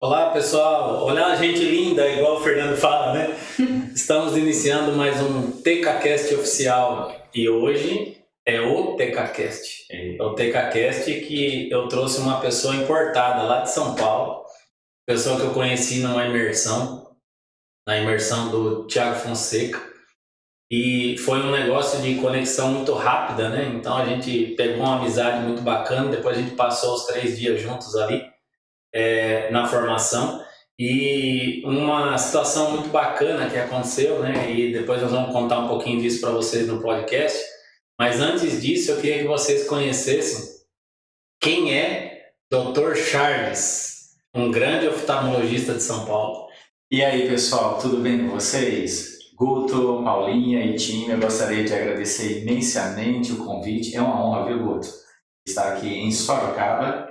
Olá pessoal, olá gente linda, igual o Fernando fala, né? Estamos iniciando mais um TKCast oficial e hoje é o TKCast. É o TKCast que eu trouxe uma pessoa importada lá de São Paulo, pessoa que eu conheci na imersão do Thiago Fonseca, e foi um negócio de conexão muito rápida, né? Então a gente pegou uma amizade muito bacana, depois a gente passou os 3 dias juntos ali na formação. E uma situação muito bacana que aconteceu, né? E depois nós vamos contar um pouquinho disso para vocês no podcast. Mas antes disso, eu queria que vocês conhecessem quem é Dr. Charles, um grande oftalmologista de São Paulo. E aí, pessoal, tudo bem com vocês? Guto, Paulinha e time, eu gostaria de agradecer imensamente o convite. É uma honra, viu, Guto, estar aqui em Sorocaba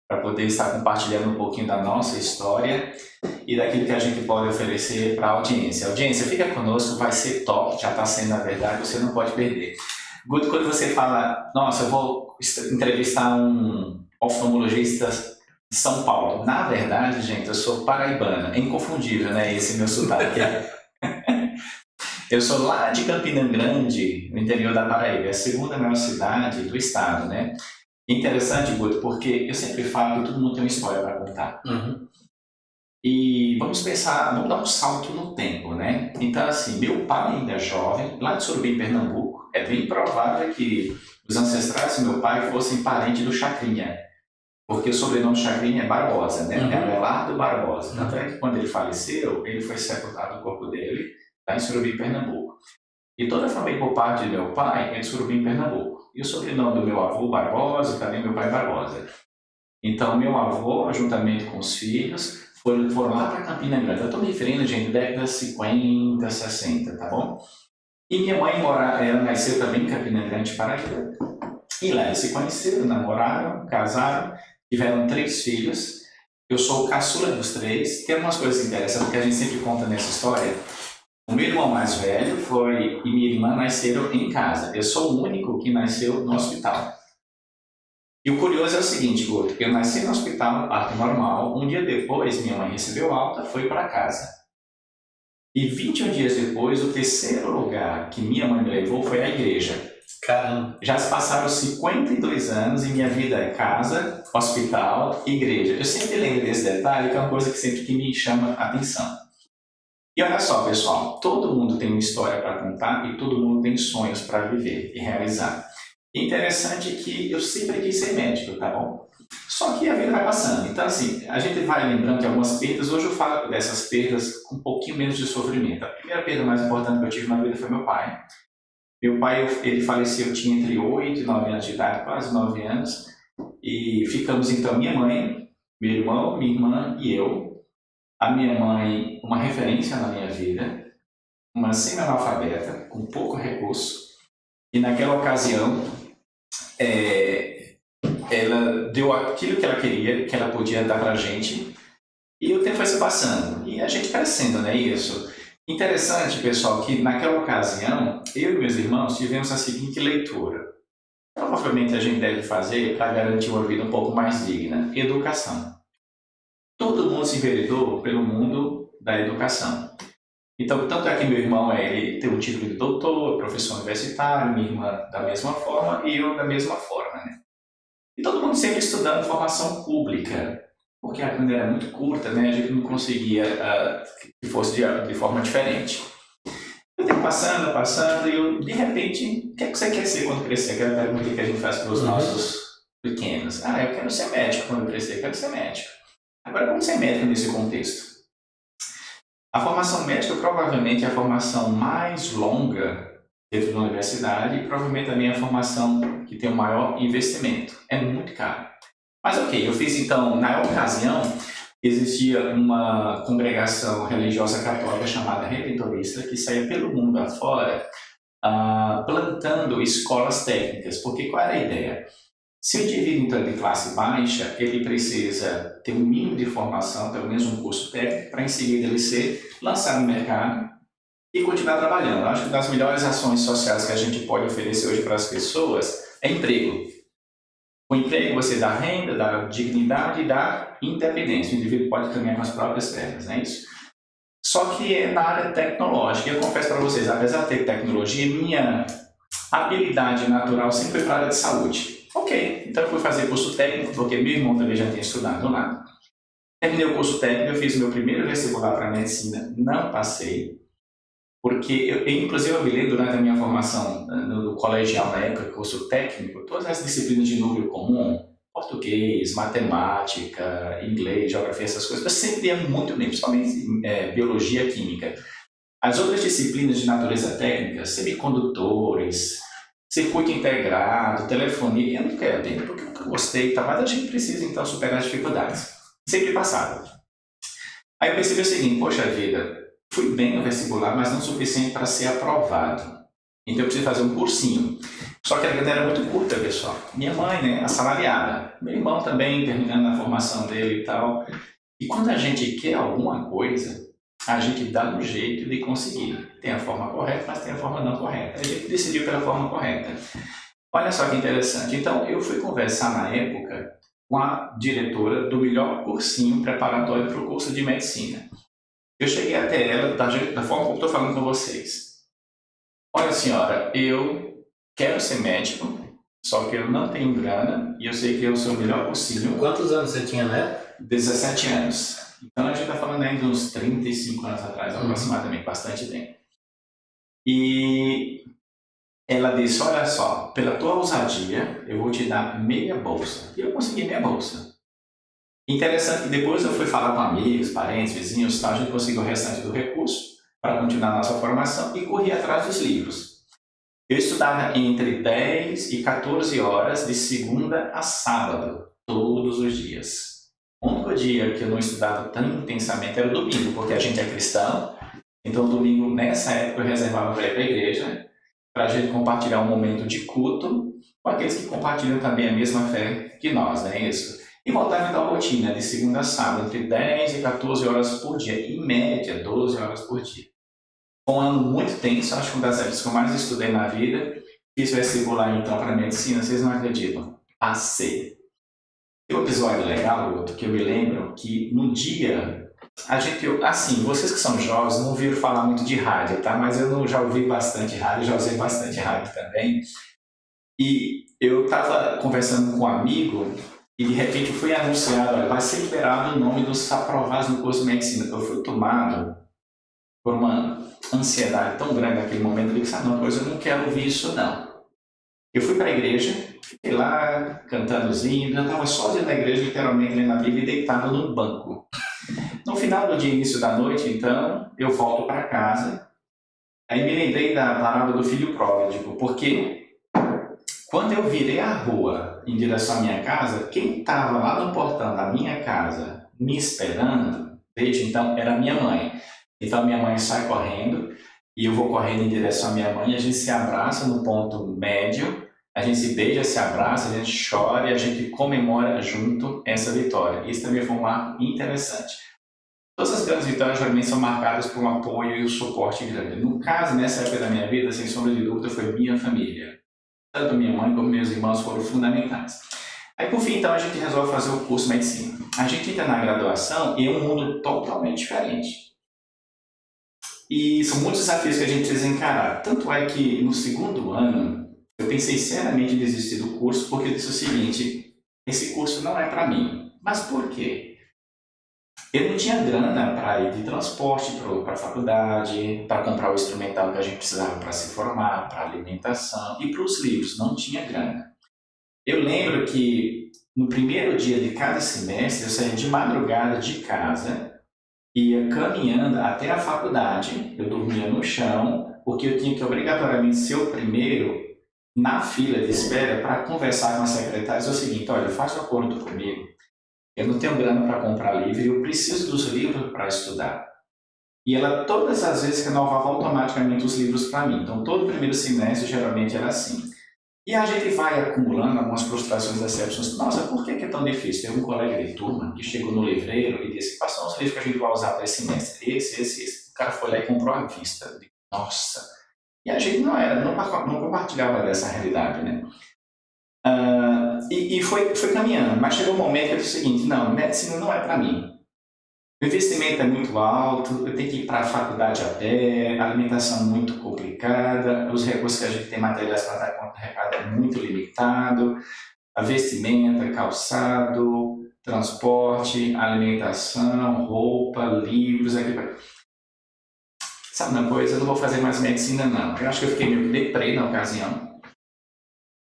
para poder estar compartilhando um pouquinho da nossa história e daquilo que a gente pode oferecer para a audiência. Audiência, fica conosco, vai ser top, já está sendo na verdade, você não pode perder. Guto, quando você fala, nossa, eu vou entrevistar um oftalmologista de São Paulo, na verdade, gente, eu sou paraibano, é inconfundível, né, esse meu sotaque. Eu sou lá de Campina Grande, no interior da Paraíba, é a segunda maior cidade do estado, né? Interessante, Guto, porque eu sempre falo que todo mundo tem uma história para contar. E vamos pensar, vamos dar um salto no tempo, né? Então, assim, meu pai ainda é jovem, lá de Surubim, Pernambuco, é bem provável que os ancestrais do meu pai fossem parentes do Chacrinha, porque o sobrenome Chacrinha é Barbosa, né? É Abelardo Barbosa. Tanto é que quando ele faleceu, ele foi sepultado o corpo dele lá em Surubim, Pernambuco. E toda a família por parte de meu pai é de Surubim, Pernambuco. E o sobrenome do meu avô Barbosa, também meu pai Barbosa. Então, meu avô, juntamente com os filhos, foram lá para Campina Grande. Eu estou me referindo, gente, décadas 50, 60, tá bom? E minha mãe ela nasceu também em Campina Grande, Paraíba. E lá eles se conheceram, namoraram, casaram, tiveram 3 filhos. Eu sou o caçula dos 3. Tem umas coisas interessantes que a gente sempre conta nessa história. O meu irmão mais velho e minha irmã nasceram em casa. Eu sou o único que nasceu no hospital. E o curioso é o seguinte, Guto, eu nasci no hospital, parto normal. Um dia depois, minha mãe recebeu alta, foi para casa. E 21 dias depois, o terceiro lugar que minha mãe me levou foi a igreja. Caramba! Já se passaram 52 anos e minha vida é casa, hospital, igreja. Eu sempre lembro desse detalhe, que é uma coisa que sempre que me chama a atenção. E olha só, pessoal, todo mundo tem uma história para contar e todo mundo tem sonhos para viver e realizar. Interessante que eu sempre quis ser médico, tá bom? Só que a vida vai passando. Então, assim, a gente vai lembrando de algumas perdas. Hoje eu falo dessas perdas com um pouquinho menos de sofrimento. A primeira perda mais importante que eu tive na vida foi meu pai. Meu pai, ele faleceu, eu tinha entre 8 e 9 anos de idade, quase 9 anos. E ficamos, então, minha mãe, meu irmão, minha irmã e eu. A minha mãe, uma referência na minha vida, uma semi-analfabeta, com pouco recurso, e naquela ocasião ela deu aquilo que ela queria, que ela podia dar pra gente, e o tempo foi se passando, e a gente crescendo, né, isso. Interessante, pessoal, que naquela ocasião, eu e meus irmãos tivemos a seguinte leitura. Provavelmente a gente deve fazer para garantir uma vida um pouco mais digna: educação. Todo mundo se enveredou pelo mundo da educação. Então, tanto é que meu irmão ele tem um título de doutor, professor universitário, minha irmã da mesma forma e eu da mesma forma, né? E todo mundo sempre estudando formação pública, porque a grade era muito curta, né? A gente não conseguia que fosse de forma diferente. O tempo passando, e eu, de repente, o que é que você quer ser quando crescer? Aquela pergunta que a gente faz para os nossos pequenos. Eu quero ser médico quando crescer, eu quero ser médico. Agora, como ser médico nesse contexto? A formação médica provavelmente é a formação mais longa dentro da universidade e provavelmente também é a formação que tem o maior investimento. É muito caro. Mas ok, eu fiz então, na ocasião, existia uma congregação religiosa católica chamada Redentorista que saía pelo mundo afora plantando escolas técnicas. Porque qual era a ideia? Se o indivíduo então de classe baixa, ele precisa ter um mínimo de formação, pelo menos um curso técnico, para em seguida ele ser lançado no mercado e continuar trabalhando. Eu acho que das melhores ações sociais que a gente pode oferecer hoje para as pessoas é emprego. O emprego você dá renda, dá dignidade e dá independência. O indivíduo pode caminhar com as próprias pernas, não é isso? Só que é na área tecnológica. Eu confesso para vocês, apesar de ter tecnologia, minha habilidade natural sempre foi para a área de saúde. Ok, então eu fui fazer curso técnico, porque meu irmão também já tinha estudado lá. Terminei o curso técnico, eu fiz o meu primeiro vestibular para medicina, não passei. Porque, inclusive, eu me lembro durante a minha formação no colegial, na época, curso técnico, todas as disciplinas de núcleo comum, português, matemática, inglês, geografia, essas coisas, eu sempre ia muito bem, principalmente biologia e química. As outras disciplinas de natureza técnica, semicondutores, circuito integrado, telefonia, eu nunca ia bem, porque eu nunca gostei, tá? Mas a gente precisa, então, superar as dificuldades. Sempre passava. Aí eu percebi o seguinte, poxa vida, fui bem no vestibular, mas não o suficiente para ser aprovado. Então eu preciso fazer um cursinho. Só que a grade era muito curta, pessoal. Minha mãe, né, assalariada. Meu irmão também, terminando a formação dele e tal. E quando a gente quer alguma coisa, a gente dá um jeito de conseguir. Tem a forma correta, mas tem a forma não correta. A gente decidiu pela forma correta. Olha só que interessante. Então eu fui conversar na época com a diretora do melhor cursinho preparatório para o curso de medicina. Eu cheguei até ela da forma como estou falando com vocês. Olha, senhora, eu quero ser médico, só que eu não tenho grana e eu sei que eu sou o melhor cursinho. Quantos anos você tinha, né? 17 anos. Então a gente está falando aí de uns 35 anos atrás, aproximadamente, bastante tempo. E ela disse, olha só, pela tua ousadia, eu vou te dar meia bolsa. E eu consegui meia bolsa. Interessante que depois eu fui falar com amigos, parentes, vizinhos, tal, a gente conseguiu o restante do recurso para continuar a nossa formação e corri atrás dos livros. Eu estudava entre 10 e 14 horas de segunda a sábado, todos os dias. O único dia que eu não estudava tão intensamente era o domingo, porque a gente é cristão, então o domingo, nessa época, eu reservava para ir para a igreja, para a gente compartilhar um momento de culto com aqueles que compartilham também a mesma fé que nós, não é isso? E voltava então à rotina, de segunda a sábado, entre 10 e 14 horas por dia, em média 12 horas por dia. Foi um ano muito tenso, acho que uma das épocas que eu mais estudei na vida. Fiz vestibular então para medicina, vocês não acreditam, passei. Tem um episódio legal, outro, que eu me lembro, que no dia, assim, vocês que são jovens não ouviram falar muito de rádio, tá? Mas eu já ouvi bastante rádio, já usei bastante rádio também. E eu estava conversando com um amigo e de repente foi anunciado, olha, vai ser liberado o nome dos aprovados no curso de medicina. Eu fui tomado por uma ansiedade tão grande naquele momento, eu disse, não, pois eu não quero ouvir isso não. Eu fui para a igreja, fiquei lá cantando os hinos, eu estava sozinho na igreja, literalmente lendo a Bíblia, deitado num banco. No final do dia, início da noite, então, eu volto para casa, aí me lembrei da parábola do filho pródigo, porque quando eu virei a rua em direção à minha casa, quem estava lá no portão da minha casa me esperando, desde então, era minha mãe. Então minha mãe sai correndo e eu vou correndo em direção à minha mãe, a gente se abraça no ponto médio, a gente se beija, se abraça, a gente chora e a gente comemora junto essa vitória. Isso também foi um marco interessante. Todas as grandes vitórias geralmente são marcadas por um apoio e um suporte grande. No caso, nessa época da minha vida, sem sombra de dúvida, foi minha família. Tanto minha mãe como meus irmãos foram fundamentais. Aí, por fim, então, a gente resolve fazer o curso de medicina. A gente entra na graduação e é um mundo totalmente diferente. E são muitos desafios que a gente precisa encarar. Tanto é que no segundo ano, eu pensei seriamente em desistir do curso, porque eu disse o seguinte, esse curso não é para mim. Mas por quê? Eu não tinha grana para ir de transporte para a faculdade, para comprar o instrumental que a gente precisava para se formar, para alimentação e para os livros, não tinha grana. Eu lembro que no primeiro dia de cada semestre, eu saía de madrugada de casa, ia caminhando até a faculdade, eu dormia no chão, porque eu tinha que obrigatoriamente ser o primeiro na fila de espera para conversar com a secretária. É o seguinte, olha, faça um acordo comigo, eu não tenho grana para comprar livro e eu preciso dos livros para estudar. E ela, todas as vezes, renovava automaticamente os livros para mim. Então, todo primeiro semestre, geralmente, era assim. E a gente vai acumulando algumas frustrações e decepções. Nossa, por que é tão difícil? Tem um colega de turma que chegou no livreiro e disse, quais são os livros que a gente vai usar para esse semestre? Esse. O cara foi lá e comprou à vista. Nossa! E a gente não compartilhava dessa realidade, né? E foi caminhando, mas chegou um momento que eu disse o seguinte: não, medicina não é para mim. O investimento é muito alto, eu tenho que ir para a faculdade a pé, a alimentação muito complicada, os recursos que a gente tem materiais para dar conta do recado é muito limitado, a vestimenta, calçado, transporte, alimentação, roupa, livros, aquilo. Sabe uma coisa? Eu não vou fazer mais medicina não. Eu acho que eu fiquei meio deprê na ocasião.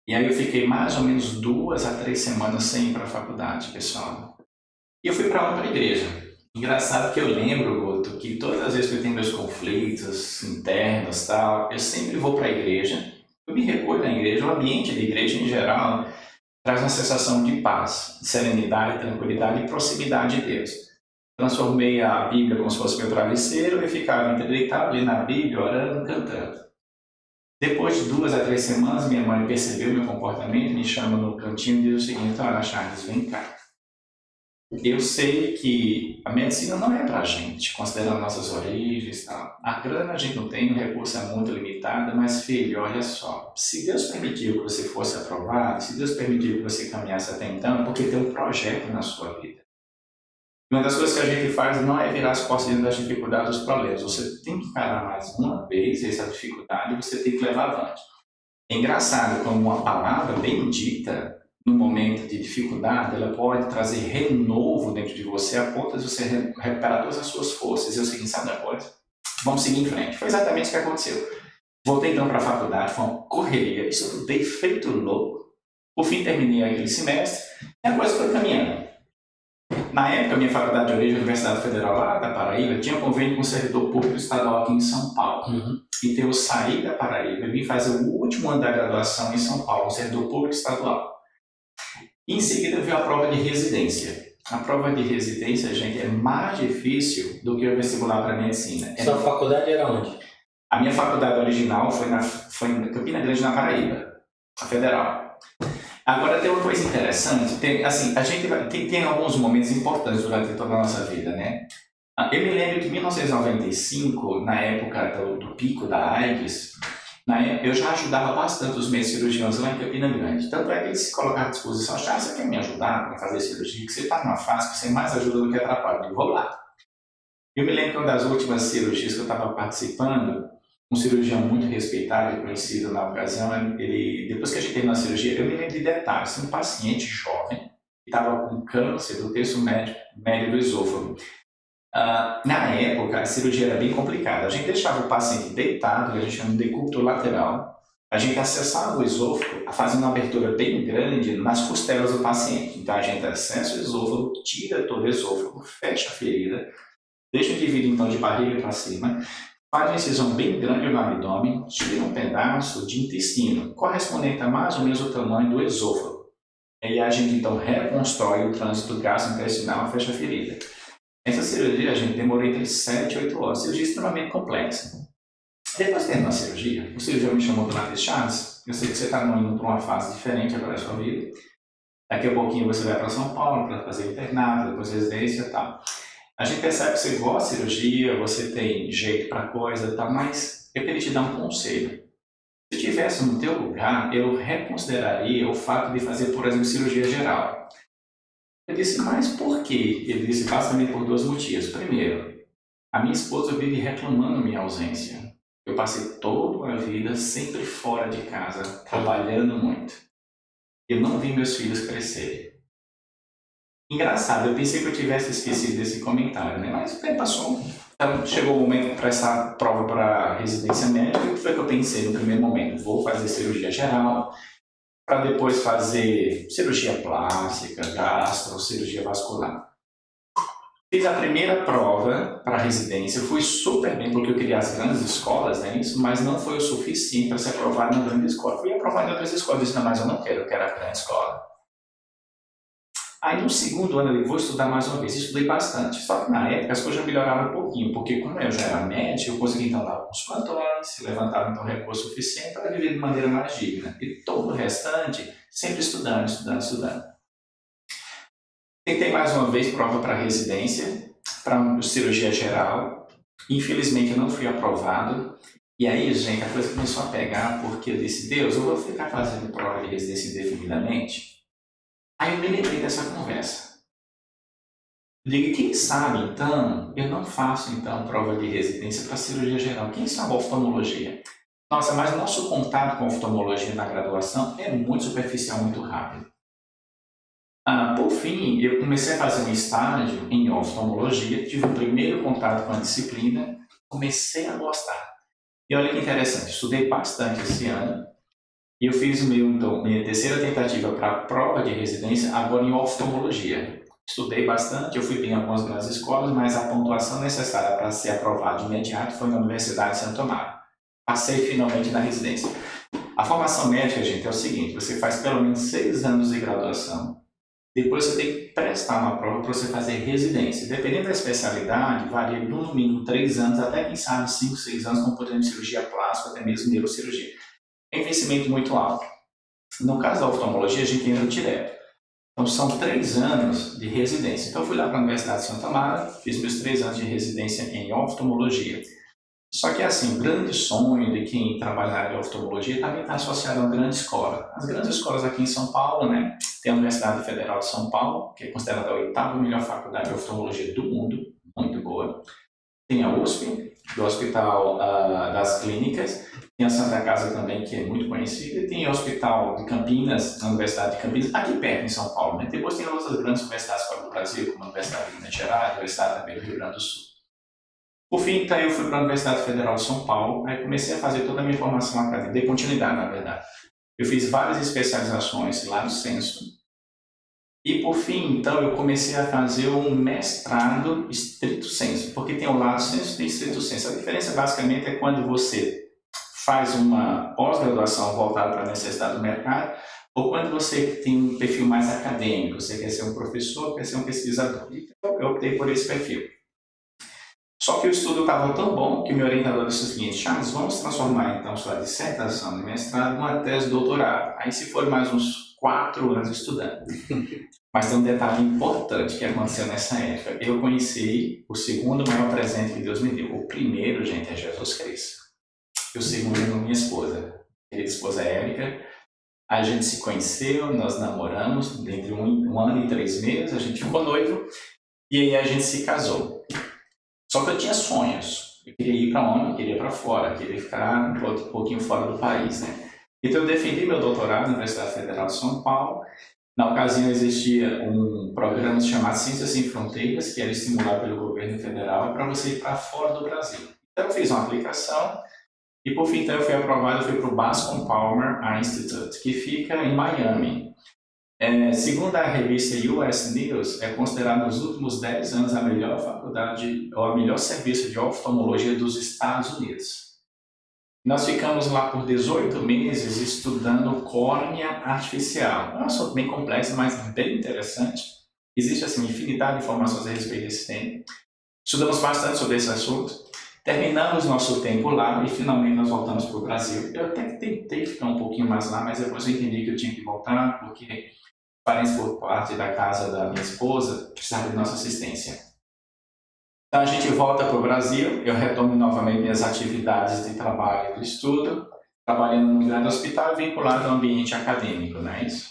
E aí eu fiquei mais ou menos 2 a 3 semanas sem ir para a faculdade, pessoal. E eu fui para outra igreja. Engraçado que eu lembro, Guto, que todas as vezes que eu tenho meus conflitos internos e tal, eu sempre vou para a igreja, eu me recolho na igreja, o ambiente da igreja em geral traz uma sensação de paz, de serenidade, tranquilidade e proximidade de Deus. Transformei a Bíblia como se fosse meu travesseiro e ficava deitado ali na Bíblia, orando, cantando. Depois de 2 a 3 semanas, minha mãe percebeu meu comportamento, me chama no cantinho e diz o seguinte: olha, Charles, vem cá. Eu sei que a medicina não é pra gente, considerando nossas origens e tal. A grana a gente não tem, o recurso é muito limitado, mas filho, olha só, se Deus permitiu que você fosse aprovado, se Deus permitiu que você caminhasse até então, é porque tem um projeto na sua vida. Uma das coisas que a gente faz não é virar as costas diante das dificuldades, dos problemas. Você tem que encarar mais uma vez essa dificuldade e você tem que levar avante. É engraçado como uma palavra bendita, no momento de dificuldade, ela pode trazer renovo dentro de você a ponto de você recuperar todas as suas forças. E eu segui, sabe uma coisa? Vamos seguir em frente. Foi exatamente o que aconteceu. Voltei então para a faculdade, foi uma correria, estudei feito louco. Por fim, terminei aquele semestre e a coisa foi caminhando. Na época, minha faculdade de origem, a Universidade Federal lá da Paraíba, tinha convênio com o servidor público estadual aqui em São Paulo. Então eu saí da Paraíba e vim fazer o último ano da graduação em São Paulo, no servidor público estadual. Em seguida veio a prova de residência. A prova de residência, gente, é mais difícil do que o vestibular para medicina. Sua faculdade era onde? A minha faculdade original foi em Campina Grande, na Paraíba, a Federal. Agora tem uma coisa interessante, a gente tem alguns momentos importantes durante toda a nossa vida, né? Eu me lembro que em 1995, na época do pico da AIDS, eu já ajudava bastante os meus cirurgiões lá em Campina Grande. Tanto é que eles se colocaram à disposição: ah, você quer me ajudar para fazer cirurgia? Que você está numa fase que você mais ajuda do que atrapalha. Eu vou lá. Eu me lembro que uma das últimas cirurgias que eu estava participando, um cirurgião muito respeitado e conhecido na ocasião, depois que a gente terminou a cirurgia, eu me lembro de detalhes. Um paciente jovem que estava com câncer do terço médio do esôfago. Na época, a cirurgia era bem complicada. A gente deixava o paciente deitado, que a gente chama de decúbito lateral. A gente acessava o esôfago, fazendo uma abertura bem grande nas costelas do paciente. Então, a gente acessa o esôfago, tira todo o esôfago, fecha a ferida, deixa o indivíduo, então, de barriga para cima, faz uma incisão bem grande no abdômen, tira um pedaço de intestino, correspondente a mais ou menos o tamanho do esôfago. E a gente, então, reconstrói o trânsito gastrointestinal e fecha a ferida. Essa cirurgia, a gente demorou entre 7 e 8 horas. Cirurgia extremamente complexa. Depois de terminar a cirurgia, o cirurgião me chamou do lado de Charles. Eu sei que você está indo para uma fase diferente agora da sua vida. Daqui a pouquinho você vai para São Paulo para fazer internato, depois residência e tal. A gente percebe que você gosta de cirurgia, você tem jeito para coisa e tal, mas eu queria te dar um conselho. Se eu estivesse no teu lugar, eu reconsideraria o fato de fazer, por exemplo, cirurgia geral. Eu disse, mas por quê? Ele disse, basicamente por 2 motivos. Primeiro, a minha esposa vive reclamando minha ausência. Eu passei toda a vida sempre fora de casa, trabalhando muito. Eu não vi meus filhos crescerem. Engraçado, eu pensei que eu tivesse esquecido desse comentário, né? Mas o tempo passou. Então, chegou o momento de prestar prova para residência médica. O que foi que eu pensei no primeiro momento? Vou fazer cirurgia geral, para depois fazer cirurgia plástica, gastro, cirurgia vascular. Fiz a primeira prova para a residência, fui super bem porque eu queria as grandes escolas, né, isso, mas não foi o suficiente para ser aprovado na grande escola. Fui aprovado em outras escolas, disse, não, mas eu não quero, eu quero a grande escola. Aí no segundo ano eu vou estudar mais uma vez, estudei bastante, só que na época as coisas já melhoraram um pouquinho, porque como eu já era médico, eu consegui então dar alguns plantões, levantava então recurso suficiente para viver de maneira mais digna. E todo o restante, sempre estudando. Tentei mais uma vez prova para residência, para cirurgia geral, infelizmente eu não fui aprovado. E aí, gente, a coisa começou a pegar porque eu disse, Deus, eu vou ficar fazendo prova de residência indefinidamente? Aí eu me lembrei dessa conversa. Eu digo, quem sabe, então, eu não faço, então, prova de residência para cirurgia geral. Quem sabe oftalmologia? Nossa, mas nosso contato com oftalmologia na graduação é muito superficial, muito rápido. Por fim, eu comecei a fazer um estágio em oftalmologia, tive o primeiro contato com a disciplina, comecei a gostar. E olha que interessante, estudei bastante esse ano e eu fiz minha terceira tentativa para a prova de residência agora em oftalmologia. Estudei bastante, eu fui bem em algumas grandes escolas, mas a pontuação necessária para ser aprovado de imediato foi na Universidade de Santo Amaro. Passei finalmente na residência. A formação médica, gente, é o seguinte, você faz pelo menos 6 anos de graduação, depois você tem que prestar uma prova para você fazer residência. Dependendo da especialidade, varia no mínimo 3 anos, até quem sabe 5, 6 anos, como por exemplo cirurgia plástica, até mesmo neurocirurgia. É um investimento muito alto. No caso da oftalmologia, a gente entra direto. Então são 3 anos de residência. Então eu fui lá para a Universidade de Santa Amaro, fiz meus 3 anos de residência em oftalmologia. Só que assim, o grande sonho de quem trabalha na área de oftalmologia também está associado a uma grande escola. As grandes escolas aqui em São Paulo, né? Tem a Universidade Federal de São Paulo, que é considerada a 8ª melhor faculdade de oftalmologia do mundo, muito boa. Tem a USP, do Hospital das Clínicas, tem a Santa Casa também, que é muito conhecida, e tem o Hospital de Campinas, a Universidade de Campinas, aqui perto em São Paulo. Né? Depois tem outras grandes universidades fora do Brasil, como a Universidade de Minas Gerais, a Universidade também do Rio Grande do Sul. Por fim, então, eu fui para a Universidade Federal de São Paulo, aí comecei a fazer toda a minha formação acadêmica, dei continuidade, na verdade. Eu fiz várias especializações lá no Censo. E, por fim, então, eu comecei a fazer um mestrado estrito sensu, porque tem o lado sensu e tem estrito sensu. A diferença, basicamente, é quando você faz uma pós-graduação voltada para a necessidade do mercado, ou quando você tem um perfil mais acadêmico, você quer ser um professor, quer ser um pesquisador. Então, eu optei por esse perfil. Só que o estudo estava tão bom que o meu orientador disse o seguinte, Charles, vamos transformar então sua dissertação de mestrado numa tese de doutorado. Aí se for mais uns 4 anos estudando. Mas tem um detalhe importante que aconteceu nessa época. Eu conheci o segundo maior presente que Deus me deu. O primeiro, gente, é Jesus Cristo. E o segundo é minha esposa, querida esposa Érica. A gente se conheceu, nós namoramos, entre um ano e 3 meses, a gente ficou noivo e aí a gente se casou. Só que eu tinha sonhos. Eu queria ir para onde? Eu queria ir para fora, eu queria ficar um pouquinho fora do país, né? Então eu defendi meu doutorado na Universidade Federal de São Paulo. Na ocasião existia um programa chamado Ciências Sem Fronteiras, que era estimulado pelo governo federal para você ir para fora do Brasil. Então eu fiz uma aplicação e por fim então eu fui aprovado, eu fui para o Bascom Palmer Eye Institute, que fica em Miami. Segundo a revista US News, é considerado nos últimos 10 anos a melhor faculdade ou a melhor serviço de oftalmologia dos Estados Unidos. Nós ficamos lá por 18 meses estudando córnea artificial. É um assunto bem complexo, mas bem interessante. Existe assim, infinidade de informações a respeito desse tema. Estudamos bastante sobre esse assunto. Terminamos nosso tempo lá e finalmente nós voltamos para o Brasil. Eu até tentei ficar um pouquinho mais lá, mas depois eu entendi que eu tinha que voltar, porque parentes por parte da casa da minha esposa precisavam de nossa assistência. Então a gente volta para o Brasil, eu retomo novamente minhas atividades de trabalho e de estudo, trabalhando num grande hospital vinculado ao ambiente acadêmico, não é isso?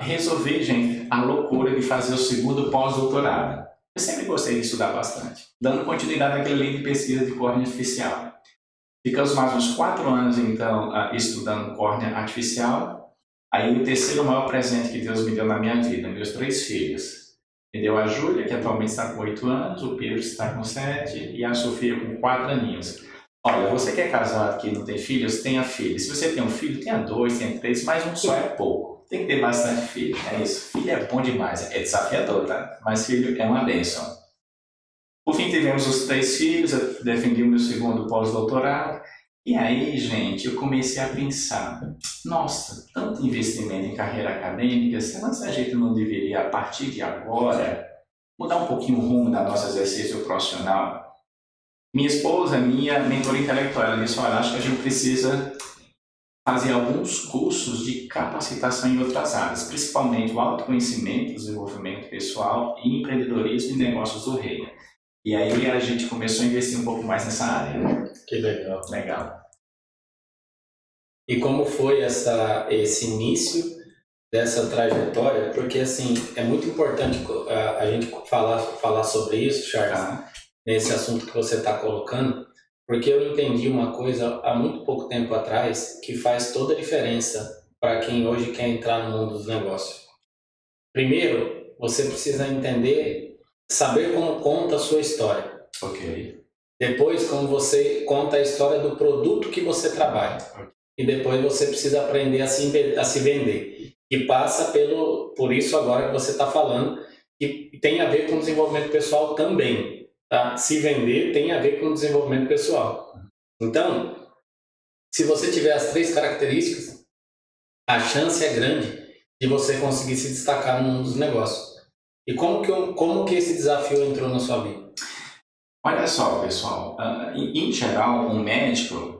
Resolvi, gente, a loucura de fazer o segundo pós-doutorado. Eu sempre gostei de estudar bastante, dando continuidade àquele livro de pesquisa de córnea artificial. Ficamos mais uns 4 anos, então, estudando córnea artificial. Aí o terceiro maior presente que Deus me deu na minha vida, meus 3 filhos. Me deu a Júlia, que atualmente está com 8 anos, o Pedro está com 7 e a Sofia com 4 aninhos. Olha, você que é casado que não tem filhos, tenha filhos. Se você tem um filho, tenha 2, tenha 3, mas um só é pouco. Tem que ter bastante filho, é isso. Filho é bom demais, é desafiador, tá? Mas filho é uma bênção. Por fim, tivemos os 3 filhos, eu defendi o meu segundo pós-doutorado. E aí, gente, eu comecei a pensar, nossa, tanto investimento em carreira acadêmica, será que a gente não deveria, a partir de agora, mudar um pouquinho o rumo da nosso exercício profissional? Minha esposa, minha mentora intelectual, ela disse, olha, acho que a gente precisa fazer alguns cursos de capacitação em outras áreas, principalmente o autoconhecimento, desenvolvimento pessoal e empreendedorismo e negócios do reino. E aí a gente começou a investir um pouco mais nessa área, né? Que legal. Legal. E como foi esse início dessa trajetória? Porque, assim, é muito importante a gente falar sobre isso, Charles, nesse assunto que você está colocando, porque eu entendi uma coisa há muito pouco tempo atrás que faz toda a diferença para quem hoje quer entrar no mundo dos negócios. Primeiro, você precisa saber como conta a sua história. Ok. Depois, como você conta a história do produto que você trabalha. E depois você precisa aprender a se vender. E passa por isso agora que você está falando, que tem a ver com desenvolvimento pessoal também. Tá? Se vender tem a ver com desenvolvimento pessoal. Então, se você tiver as 3 características, a chance é grande de você conseguir se destacar no mundo dos negócios. E como que esse desafio entrou na sua vida? Olha só, pessoal, em geral, um médico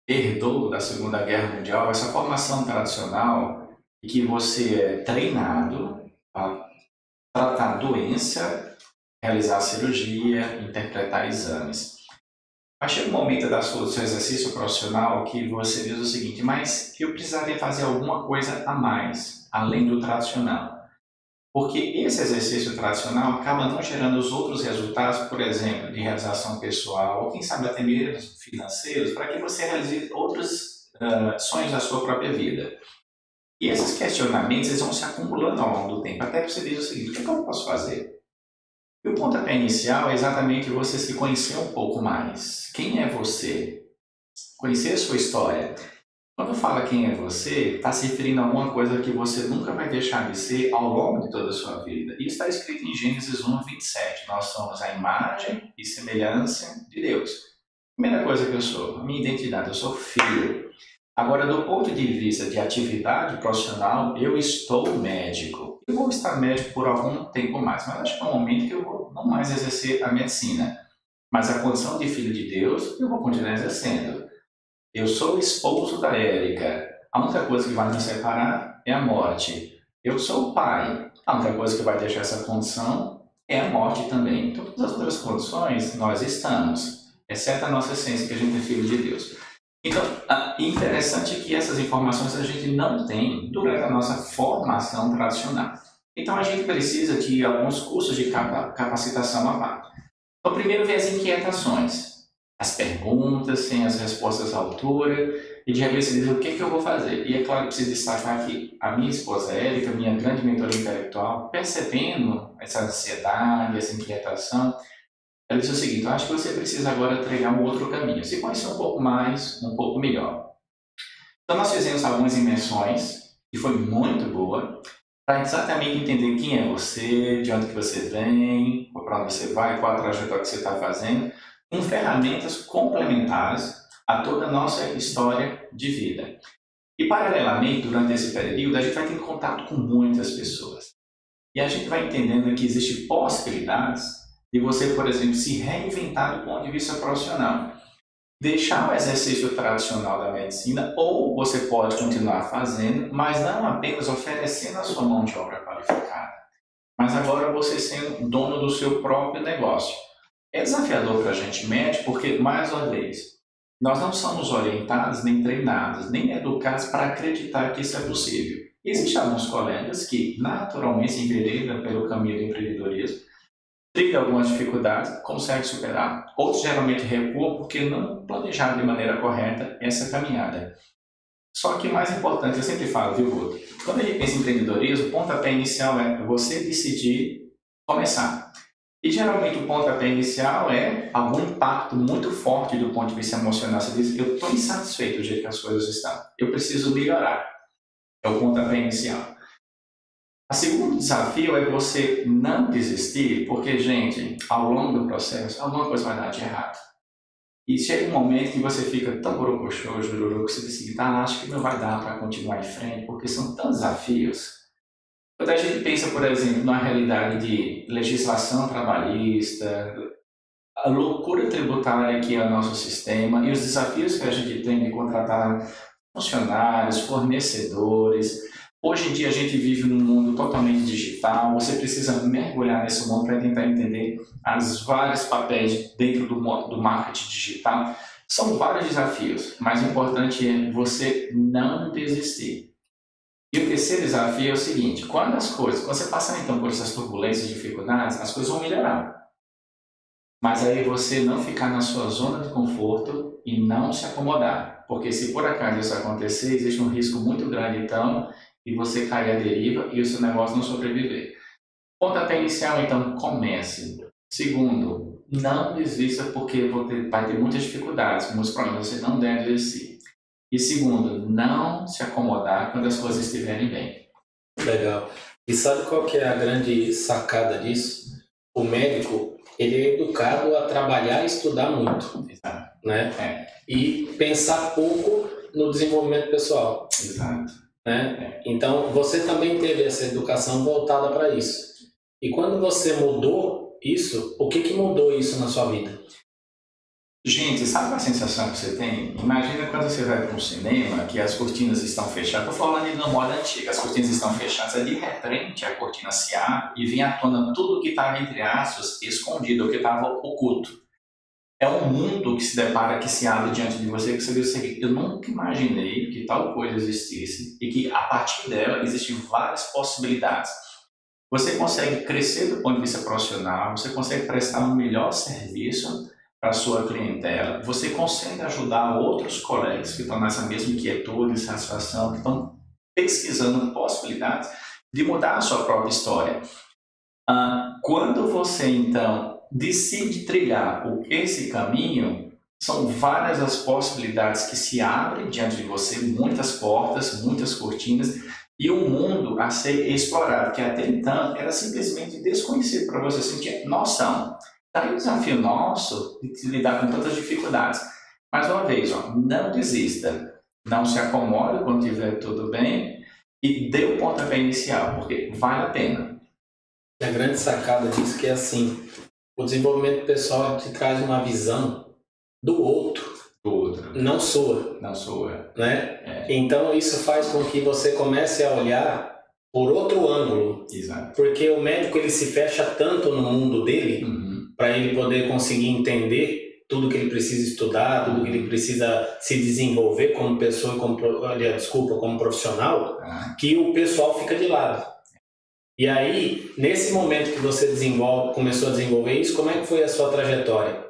herdou da Segunda Guerra Mundial essa formação tradicional em que você é treinado a tratar doença, realizar cirurgia, interpretar exames. Mas chega um momento do seu exercício profissional que você diz o seguinte, mas eu precisaria fazer alguma coisa a mais, além do tradicional. Porque esse exercício tradicional acaba não gerando os outros resultados, por exemplo, de realização pessoal, ou quem sabe até mesmo financeiros, para que você realize outros sonhos da sua própria vida. E esses questionamentos eles vão se acumulando ao longo do tempo, até que você diz o seguinte, o que eu posso fazer? E o pontapé inicial é exatamente você se conhecer um pouco mais. Quem é você? Conhecer a sua história. Quando fala quem é você, está se referindo a alguma coisa que você nunca vai deixar de ser ao longo de toda a sua vida. Isso está escrito em Gênesis 1:27. Nós somos a imagem e semelhança de Deus. Primeira coisa que eu sou, a minha identidade, eu sou filho. Agora, do ponto de vista de atividade profissional, eu estou médico. Eu vou estar médico por algum tempo mais, mas acho que é um momento que eu vou não mais exercer a medicina. Mas a condição de filho de Deus, eu vou continuar exercendo. Eu sou o esposo da Érica. A única coisa que vai nos separar é a morte. Eu sou o pai. A única coisa que vai deixar essa condição é a morte também. Então, todas as outras condições nós estamos, exceto a nossa essência, que a gente é filho de Deus. Então, interessante é que essas informações a gente não tem durante a nossa formação tradicional. Então, a gente precisa de alguns cursos de capacitação à parte. Então, primeiro vem as inquietações. As perguntas, sem as respostas à altura, e de repente você diz, o que eu vou fazer? E é claro que preciso destacar que a minha esposa Érica, minha grande mentora intelectual, percebendo essa ansiedade, essa inquietação, ela disse o seguinte, eu acho que você precisa agora trilhar um outro caminho, se conhecer um pouco mais, um pouco melhor. Então nós fizemos algumas imersões, que foi muito boa, para exatamente entender quem é você, de onde que você vem, para onde você vai, qual a trajetória que você está fazendo, com ferramentas complementares a toda a nossa história de vida. E, paralelamente, durante esse período, a gente vai ter contato com muitas pessoas. E a gente vai entendendo que existem possibilidades de você, por exemplo, se reinventar do ponto de vista profissional. Deixar o exercício tradicional da medicina, ou você pode continuar fazendo, mas não apenas oferecendo a sua mão de obra qualificada, mas agora você sendo dono do seu próprio negócio. É desafiador para a gente médico porque, mais uma vez, nós não somos orientados, nem treinados, nem educados para acreditar que isso é possível. Existem alguns colegas que naturalmente se enveredam pelo caminho do empreendedorismo, trilham algumas dificuldades, conseguem superar. Outros geralmente recuam porque não planejaram de maneira correta essa caminhada. Só que o mais importante, eu sempre falo, viu, Guto? Quando a gente pensa em empreendedorismo, o pontapé inicial é você decidir começar. E geralmente o pontapé inicial é algum impacto muito forte do ponto de vista emocional. Você diz, eu estou insatisfeito do jeito que as coisas estão. Eu preciso melhorar. É o pontapé inicial. O segundo desafio é você não desistir, porque, gente, ao longo do processo, alguma coisa vai dar de errado. E chega um momento que você fica tão borocochô, jururu, que você diz, acho que não vai dar para continuar em frente, porque são tantos desafios. Quando a gente pensa, por exemplo, na realidade de legislação trabalhista, a loucura tributária que é o nosso sistema e os desafios que a gente tem de contratar funcionários, fornecedores, Hoje em dia a gente vive num mundo totalmente digital, você precisa mergulhar nesse mundo para tentar entender as vários papéis dentro do marketing digital. São vários desafios, mas o importante é você não desistir. E o terceiro desafio é o seguinte, quando você passar então por essas turbulências e dificuldades, as coisas vão melhorar. Mas aí você não ficar na sua zona de conforto e não se acomodar. Porque se por acaso isso acontecer, existe um risco muito grande então de você cair à deriva e o seu negócio não sobreviver. Pontapé inicial, então, comece. Segundo, não desista porque vai ter muitas dificuldades, muitos problemas, você não deve desistir. E segundo, não se acomodar quando as coisas estiverem bem. Legal. E sabe qual que é a grande sacada disso? O médico, ele é educado a trabalhar e estudar muito. Exato. Né? E pensar pouco no desenvolvimento pessoal. Exato. Né? Então, você também teve essa educação voltada para isso. E quando você mudou isso, o que mudou isso na sua vida? Gente, sabe a sensação que você tem? Imagina quando você vai para um cinema que as cortinas estão fechadas. Estou falando de uma moda antiga, as cortinas estão fechadas, e de repente a cortina se abre e vem à tona tudo que estava, entre aspas, escondido, o que estava oculto. É um mundo que se depara, que se abre diante de você, que você diz assim, eu nunca imaginei que tal coisa existisse e que a partir dela existem várias possibilidades. Você consegue crescer do ponto de vista profissional, você consegue prestar um melhor serviço para a sua clientela, você consegue ajudar outros colegas que estão nessa mesma inquietude, insatisfação, que estão pesquisando possibilidades de mudar a sua própria história. Quando você, então, decide trilhar esse caminho, são várias as possibilidades que se abrem diante de você, muitas portas, muitas cortinas, e um mundo a ser explorado, que até então era simplesmente desconhecido para você, você não tinha noção. Daí o desafio nosso de lidar com tantas dificuldades. Mais uma vez, não desista, não se acomode quando estiver tudo bem e dê o pontapé inicial, porque vale a pena. A grande sacada disso que é assim, o desenvolvimento pessoal te traz uma visão do outro, não sua. Não sua. Né? Então isso faz com que você comece a olhar por outro ângulo. Exato. Porque o médico ele se fecha tanto no mundo dele, para ele poder conseguir entender tudo que ele precisa estudar, tudo que ele precisa se desenvolver como pessoa, como profissional, que o pessoal fica de lado. E aí, nesse momento que você começou a desenvolver isso, como é que foi a sua trajetória?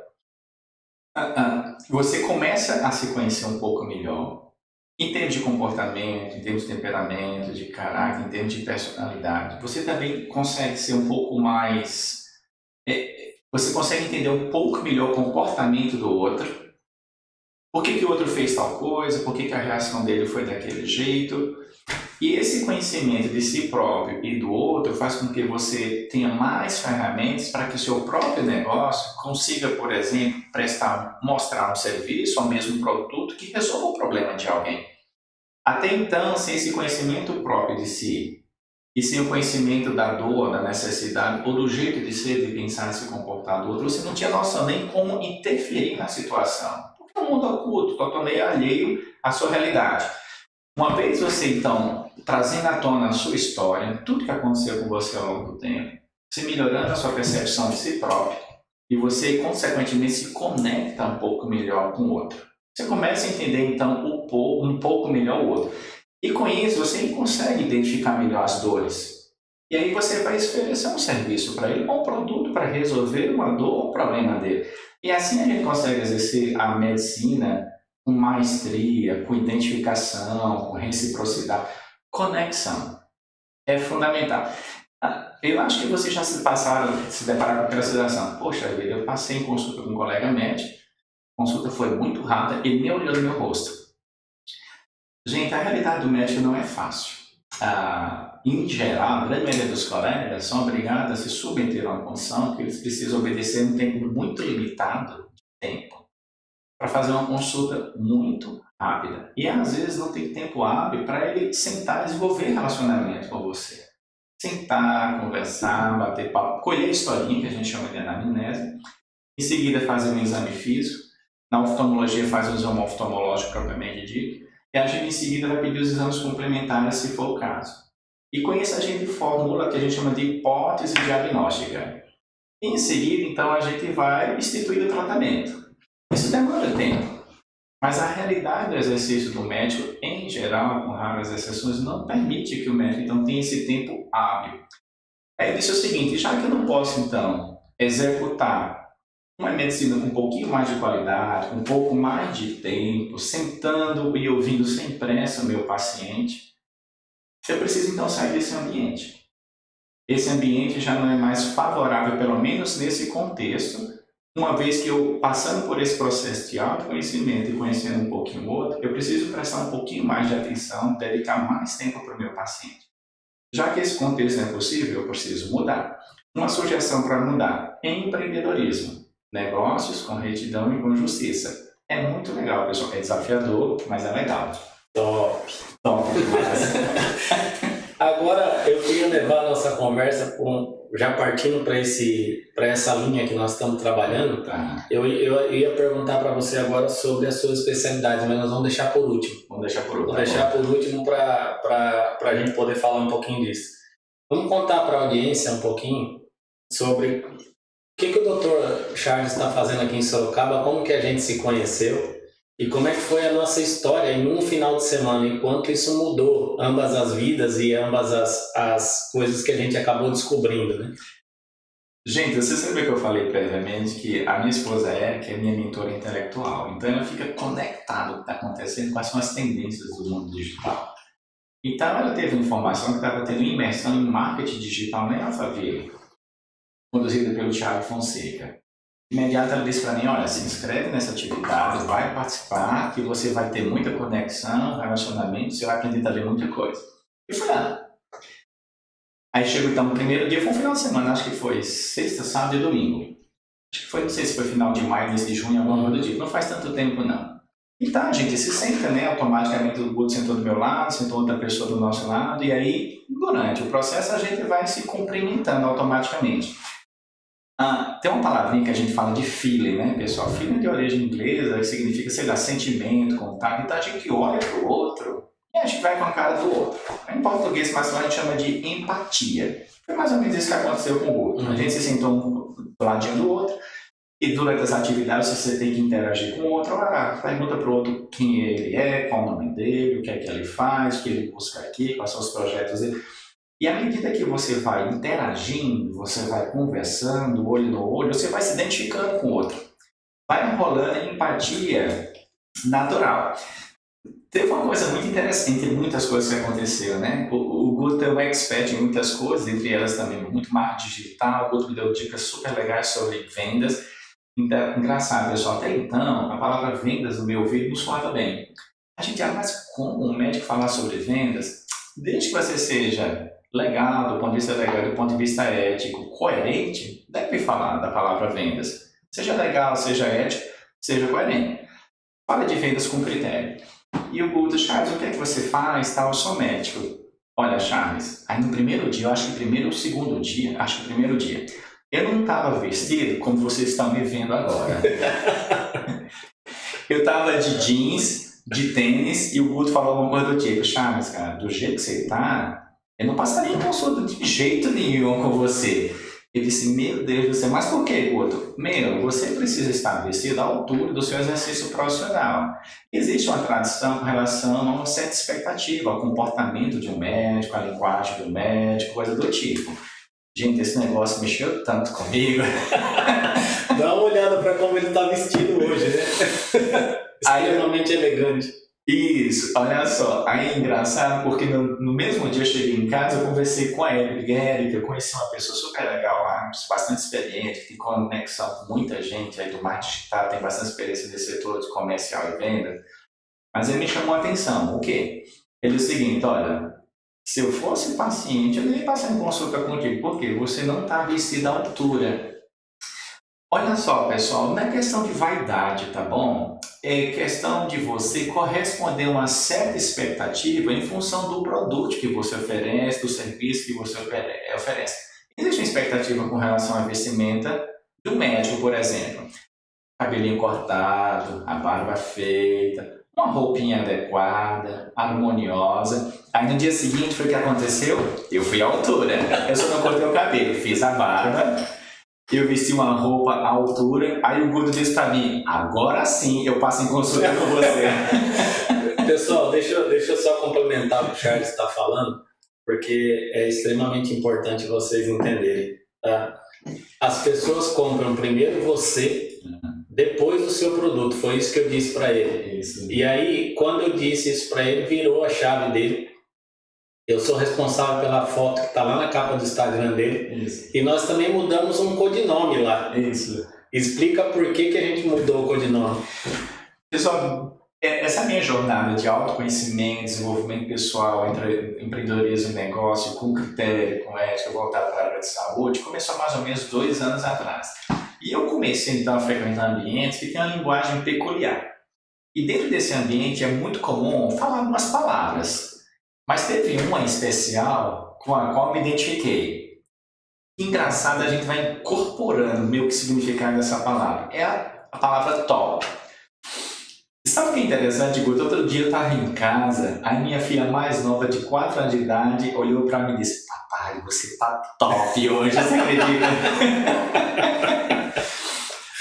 Você começa a se conhecer um pouco melhor, em termos de comportamento, em termos de temperamento, de caráter, em termos de personalidade. Você também consegue ser um pouco mais... Você consegue entender um pouco melhor o comportamento do outro. Por que o outro fez tal coisa, por que a reação dele foi daquele jeito. E esse conhecimento de si próprio e do outro faz com que você tenha mais ferramentas para que o seu próprio negócio consiga, por exemplo, mostrar um serviço ou mesmo um produto que resolva o problema de alguém. Até então, sem esse conhecimento próprio de si, e sem o conhecimento da dor, da necessidade, ou do jeito de ser, de pensar e se comportar do outro, você não tinha noção nem como interferir na situação. Porque é um mundo oculto, totalmente alheio à sua realidade. Uma vez você, então, trazendo à tona a sua história, tudo que aconteceu com você ao longo do tempo, você melhorando a sua percepção de si próprio, e você, consequentemente, se conecta um pouco melhor com o outro. Você começa a entender, então, um pouco melhor o outro. E com isso, você consegue identificar melhor as dores. E aí você vai oferecer um serviço para ele, um produto para resolver uma dor ou um problema dele. E assim a gente consegue exercer a medicina com maestria, com identificação, com reciprocidade. Conexão é fundamental. Eu acho que vocês já se depararam com aquela situação. Poxa vida, eu passei em consulta com um colega médico, a consulta foi muito rápida, ele nem olhou no meu rosto. Gente, a realidade do médico não é fácil. Em geral, a grande maioria dos colegas são obrigados a se submeter a uma condição que eles precisam obedecer um tempo muito limitado de tempo para fazer uma consulta muito rápida. E às vezes não tem tempo hábil para ele sentar e desenvolver relacionamento com você. Sentar, conversar, bater papo, colher a historinha que a gente chama de anamnese, em seguida fazer um exame físico. Na oftalmologia faz um exame oftalmológico propriamente dito. E a gente em seguida vai pedir os exames complementares, se for o caso. E com isso a gente formula o que a gente chama de hipótese diagnóstica. E em seguida, então, a gente vai instituir o tratamento. Isso demora tempo. Mas a realidade do exercício do médico, em geral, com raras exceções, não permite que o médico então tenha esse tempo hábil. Aí eu disse o seguinte, já que eu não posso então executar uma medicina com um pouquinho mais de qualidade, com um pouco mais de tempo, sentando e ouvindo sem pressa o meu paciente, eu preciso então sair desse ambiente. Esse ambiente já não é mais favorável, pelo menos nesse contexto, uma vez que eu, passando por esse processo de autoconhecimento e conhecendo um pouquinho o outro, eu preciso prestar um pouquinho mais de atenção, dedicar mais tempo para o meu paciente. Já que esse contexto não é possível, eu preciso mudar. Uma sugestão para mudar: empreendedorismo. Negócios com retidão e com justiça. É muito legal, pessoal. É desafiador, mas é legal. Top. Top demais. Agora, eu queria levar a nossa conversa, já partindo para essa linha que nós estamos trabalhando. Tá. Eu ia perguntar para você agora sobre a sua especialidade, mas nós vamos deixar por último. Vamos deixar por último. Vamos deixar por último para a gente poder falar um pouquinho disso. Vamos contar para a audiência um pouquinho sobre o que o Dr. Charles está fazendo aqui em Sorocaba, como que a gente se conheceu e como é que foi a nossa história em um final de semana, enquanto isso mudou ambas as vidas e ambas as coisas que a gente acabou descobrindo, né? Gente, você sabe que eu falei previamente que a minha esposa Érica é minha mentora intelectual, então ela fica conectada com o que está acontecendo, quais são as tendências do mundo digital. Então ela teve informação que estava tendo imersão em marketing digital na Alphaville, conduzida pelo Thiago Fonseca. Imediato ela disse para mim, olha, se inscreve nessa atividade, vai participar, que você vai ter muita conexão, relacionamento, você vai aprender também muita coisa. E fui lá. Aí chegou então, o primeiro dia foi um final de semana, acho que foi sexta, sábado e domingo. Acho que foi, não sei se foi final de maio, início de junho, alguma coisa do tipo, não faz tanto tempo não. Então a gente se senta, né, automaticamente o Guto sentou do meu lado, sentou outra pessoa do nosso lado, e aí, durante o processo, a gente vai se cumprimentando automaticamente. Tem uma palavrinha que a gente fala de feeling, né, pessoal? Feeling de origem inglesa, que significa, sei lá, sentimento, contato. Então a gente olha para o outro e a gente vai com a cara do outro. Em português, mas lá a gente chama de empatia. Foi mais ou menos isso que aconteceu com o outro. A gente se sentou um do ladinho do outro e durante as atividades você tem que interagir com o outro. Pergunta para o outro quem ele é, qual o nome dele, o que é que ele faz, o que ele busca aqui, quais são os projetos dele. E à medida que você vai interagindo, você vai conversando, olho no olho, você vai se identificando com o outro. Vai rolando a empatia natural. Teve uma coisa muito interessante, entre muitas coisas que aconteceram, né? O Guto é um expert em muitas coisas, entre elas também muito marketing digital. O Guto me deu dicas super legais sobre vendas. Então, engraçado, pessoal, até então, a palavra vendas, no meu ouvido, não soava bem. A gente mas como um médico falar sobre vendas? Desde que você seja legal, do ponto de vista legal, do ponto de vista ético, coerente, deve falar da palavra vendas. Seja legal, seja ético, seja coerente. Fala de vendas com critério. E o Guto, Charles, o que é que você faz? Eu sou médico. Olha, Charles, aí no primeiro dia, eu acho que primeiro ou segundo dia, acho que primeiro dia, eu não estava vestido como vocês estão me vendo agora. Eu estava de jeans, de tênis, e o Guto falou alguma coisa do tipo, Charles, cara, do jeito que você está, eu não passaria consulta de jeito nenhum com você. Eu disse, meu Deus do céu, mas por que, Guto? Você precisa estar vestido à altura do seu exercício profissional. Existe uma tradição com relação a uma certa expectativa, ao comportamento de um médico, à linguagem do médico, coisa do tipo. Gente, esse negócio mexeu tanto comigo. Dá uma olhada para como ele está vestido hoje, né? Extremamente elegante. Isso, olha só, aí é engraçado porque no mesmo dia eu cheguei em casa, eu conversei com a Érica, eu conheci uma pessoa super legal lá, bastante experiente, que tem conexão com muita gente aí do marketing digital, tem bastante experiência nesse setor de comercial e venda, mas ele me chamou a atenção, o quê? Ele disse o seguinte, olha, se eu fosse paciente, eu não ia passar em consulta contigo, porque você não está vestido à altura. Olha só, pessoal, não é questão de vaidade, tá bom? É questão de você corresponder a uma certa expectativa em função do produto que você oferece, do serviço que você oferece. Existe uma expectativa com relação à vestimenta do médico, por exemplo. Cabelinho cortado, a barba feita, uma roupinha adequada, harmoniosa. Aí no dia seguinte, foi o que aconteceu? Eu fui à altura. Eu só não cortei o cabelo, fiz a barba, eu vesti uma roupa à altura. Aí o Guto disse pra mim, agora sim eu passo em consulta com você. Pessoal, deixa eu só complementar o que o Charles está falando, porque é extremamente importante vocês entenderem. Tá? As pessoas compram primeiro você, depois o seu produto. Foi isso que eu disse para ele. Isso. E aí, quando eu disse isso para ele, virou a chave dele. Eu sou responsável pela foto que está lá na capa do Instagram dele. Isso. E nós também mudamos um codinome lá. Isso. Explica por que a gente mudou o codinome. Pessoal, essa minha jornada de autoconhecimento, desenvolvimento pessoal, empreendedorismo e negócio, com critério, com ética, voltado para a área de saúde, começou mais ou menos 2 anos atrás. E eu comecei então a frequentar ambientes que têm uma linguagem peculiar. E dentro desse ambiente é muito comum falar algumas palavras. Mas teve uma em especial com a qual me identifiquei. Engraçado, a gente vai incorporando meio que o significado dessa palavra. É a palavra top. Sabe o que é interessante, Guto? Outro dia eu estava em casa, aí minha filha mais nova, de 4 anos de idade, olhou para mim e disse, papai, você tá top hoje, você acredita?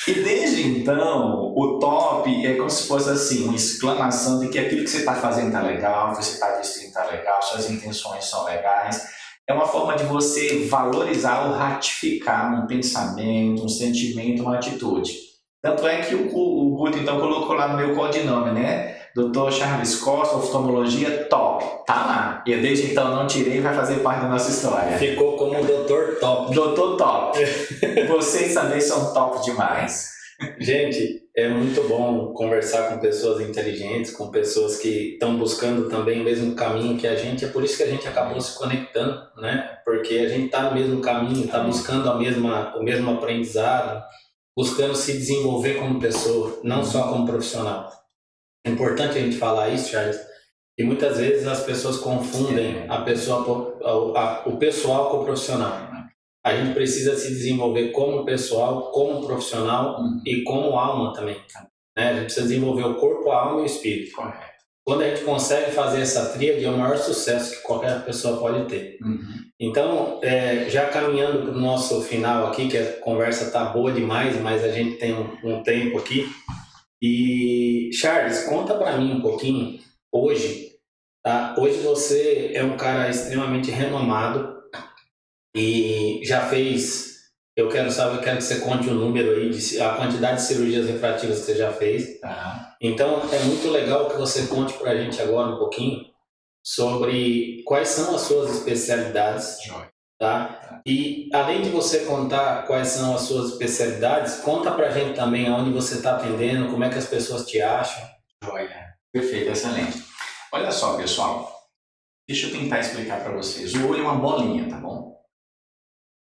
E desde então, o top é como se fosse assim, uma exclamação de que aquilo que você está fazendo está legal, que você está vestindo está legal, suas intenções são legais. É uma forma de você valorizar ou ratificar um pensamento, um sentimento, uma atitude. Tanto é que o Guto então colocou lá no meu codinome, né? Dr. Charles Costa, oftalmologia top. Tá lá. Eu desde então não tirei e vai fazer parte da nossa história. Ficou como Dr. Top. Dr. Top. Vocês também são top demais. Gente, é muito bom conversar com pessoas inteligentes, com pessoas que estão buscando também o mesmo caminho que a gente. É por isso que a gente acabou se conectando, né? Porque a gente está no mesmo caminho, está buscando o mesmo aprendizado, buscando se desenvolver como pessoa, não só como profissional. É importante a gente falar isso, Charles, e muitas vezes as pessoas confundem o pessoal com o profissional. A gente precisa se desenvolver como pessoal, como profissional e como alma também. Né? A gente precisa desenvolver o corpo, a alma e o espírito. Correto. Quando a gente consegue fazer essa tríade, é o maior sucesso que qualquer pessoa pode ter. Então, já caminhando para o nosso final aqui, que a conversa está boa demais, mas a gente tem um tempo aqui. E, Charles, conta para mim um pouquinho, hoje, tá? Hoje você é um cara extremamente renomado e já fez, eu quero que você conte o número aí, a quantidade de cirurgias refrativas que você já fez. Tá. Então, é muito legal que você conte para a gente agora um pouquinho sobre quais são as suas especialidades. Tá? E além de você contar quais são as suas especialidades, conta pra gente também aonde você está atendendo, como é que as pessoas te acham. Joia. Perfeito, excelente. Olha só, pessoal, deixa eu tentar explicar para vocês. O olho é uma bolinha, tá bom?